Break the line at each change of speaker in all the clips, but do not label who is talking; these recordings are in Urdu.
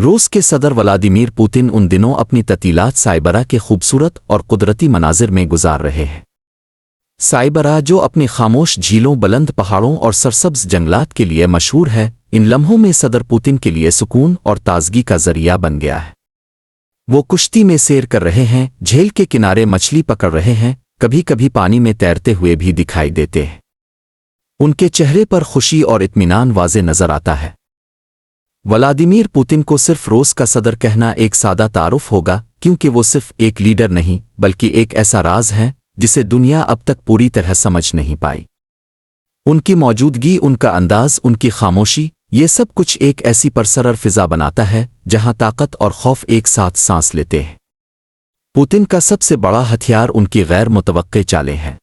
روس کے صدر ولادیمیر پوتن ان دنوں اپنی تعطیلات سائبرا کے خوبصورت اور قدرتی مناظر میں گزار رہے ہیں۔ سائبرا، جو اپنی خاموش جھیلوں، بلند پہاڑوں اور سرسبز جنگلات کے لیے مشہور ہے، ان لمحوں میں صدر پوتن کے لیے سکون اور تازگی کا ذریعہ بن گیا ہے۔ وہ کشتی میں سیر کر رہے ہیں، جھیل کے کنارے مچھلی پکڑ رہے ہیں، کبھی کبھی پانی میں تیرتے ہوئے بھی دکھائی دیتے ہیں۔ ان کے چہرے پر خوشی اور اطمینان واضح نظر آتا ہے۔ ولادیمیر پوتن کو صرف روس کا صدر کہنا ایک سادہ تعارف ہوگا، کیونکہ وہ صرف ایک لیڈر نہیں بلکہ ایک ایسا راز ہے جسے دنیا اب تک پوری طرح سمجھ نہیں پائی۔ ان کی موجودگی، ان کا انداز، ان کی خاموشی، یہ سب کچھ ایک ایسی پرسرر فضا بناتا ہے جہاں طاقت اور خوف ایک ساتھ سانس لیتے ہیں۔ پوتن کا سب سے بڑا ہتھیار ان کی غیر متوقع چالیں ہیں۔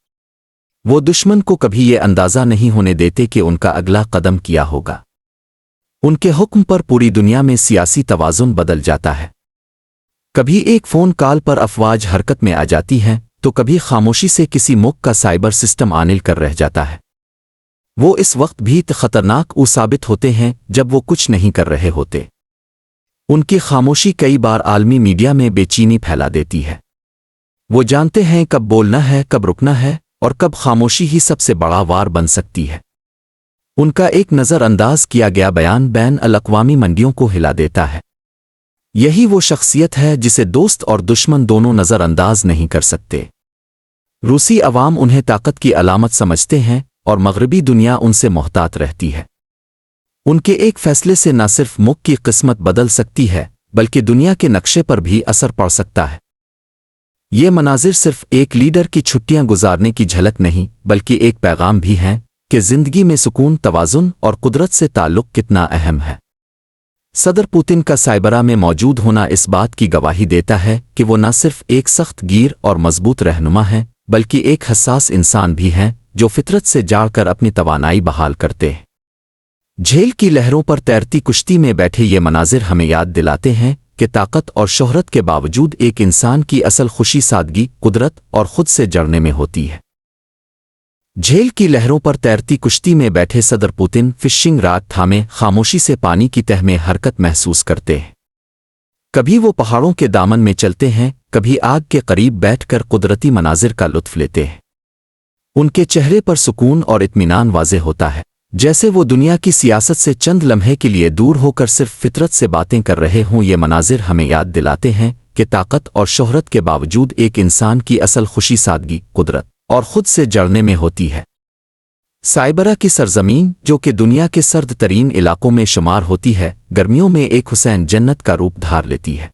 وہ دشمن کو کبھی یہ اندازہ نہیں ہونے دیتے کہ ان کا اگلا قدم کیا ہوگا۔ ان کے حکم پر پوری دنیا میں سیاسی توازن بدل جاتا ہے۔ کبھی ایک فون کال پر افواج حرکت میں آ جاتی ہیں، تو کبھی خاموشی سے کسی ملک کا سائبر سسٹم عانل کر رہ جاتا ہے۔ وہ اس وقت بھی خطرناک ثابت ہوتے ہیں جب وہ کچھ نہیں کر رہے ہوتے۔ ان کی خاموشی کئی بار عالمی میڈیا میں بے چینی پھیلا دیتی ہے۔ وہ جانتے ہیں کب بولنا ہے، کب رکنا ہے، اور کب خاموشی ہی سب سے بڑا وار بن سکتی ہے۔ ان کا ایک نظر انداز کیا گیا بیان بین الاقوامی منڈیوں کو ہلا دیتا ہے۔ یہی وہ شخصیت ہے جسے دوست اور دشمن دونوں نظر انداز نہیں کر سکتے۔ روسی عوام انہیں طاقت کی علامت سمجھتے ہیں، اور مغربی دنیا ان سے محتاط رہتی ہے۔ ان کے ایک فیصلے سے نہ صرف ملک کی قسمت بدل سکتی ہے بلکہ دنیا کے نقشے پر بھی اثر پڑ سکتا ہے۔ یہ مناظر صرف ایک لیڈر کی چھٹیاں گزارنے کی جھلک نہیں بلکہ ایک پیغام بھی ہیں کہ زندگی میں سکون، توازن اور قدرت سے تعلق کتنا اہم ہے۔ صدر پوتن کا سائبرا میں موجود ہونا اس بات کی گواہی دیتا ہے کہ وہ نہ صرف ایک سخت گیر اور مضبوط رہنما ہیں بلکہ ایک حساس انسان بھی ہیں جو فطرت سے جاڑ کر اپنی توانائی بحال کرتے ہیں۔ جھیل کی لہروں پر تیرتی کشتی میں بیٹھے یہ مناظر ہمیں یاد دلاتے ہیں کہ طاقت اور شہرت کے باوجود ایک انسان کی اصل خوشی سادگی، قدرت اور خود سے جڑنے میں ہوتی ہے۔ جھیل کی لہروں پر تیرتی کشتی میں بیٹھے صدر پوتن فشنگ راڈ تھامے خاموشی سے پانی کی تہ میں حرکت محسوس کرتے ہیں۔ کبھی وہ پہاڑوں کے دامن میں چلتے ہیں، کبھی آگ کے قریب بیٹھ کر قدرتی مناظر کا لطف لیتے ہیں۔ ان کے چہرے پر سکون اور اطمینان واضح ہوتا ہے، جیسے وہ دنیا کی سیاست سے چند لمحے کے لیے دور ہو کر صرف فطرت سے باتیں کر رہے ہوں۔ یہ مناظر ہمیں یاد دلاتے ہیں کہ طاقت اور شہرت کے باوجود ایک انسان کی اصل خوشی سادگی، قدرت اور خود سے جڑنے میں ہوتی ہے۔ سائبرا کی سرزمین، جو کہ دنیا کے سرد ترین علاقوں میں شمار ہوتی ہے، گرمیوں میں ایک حسین جنت کا روپ دھار لیتی ہے۔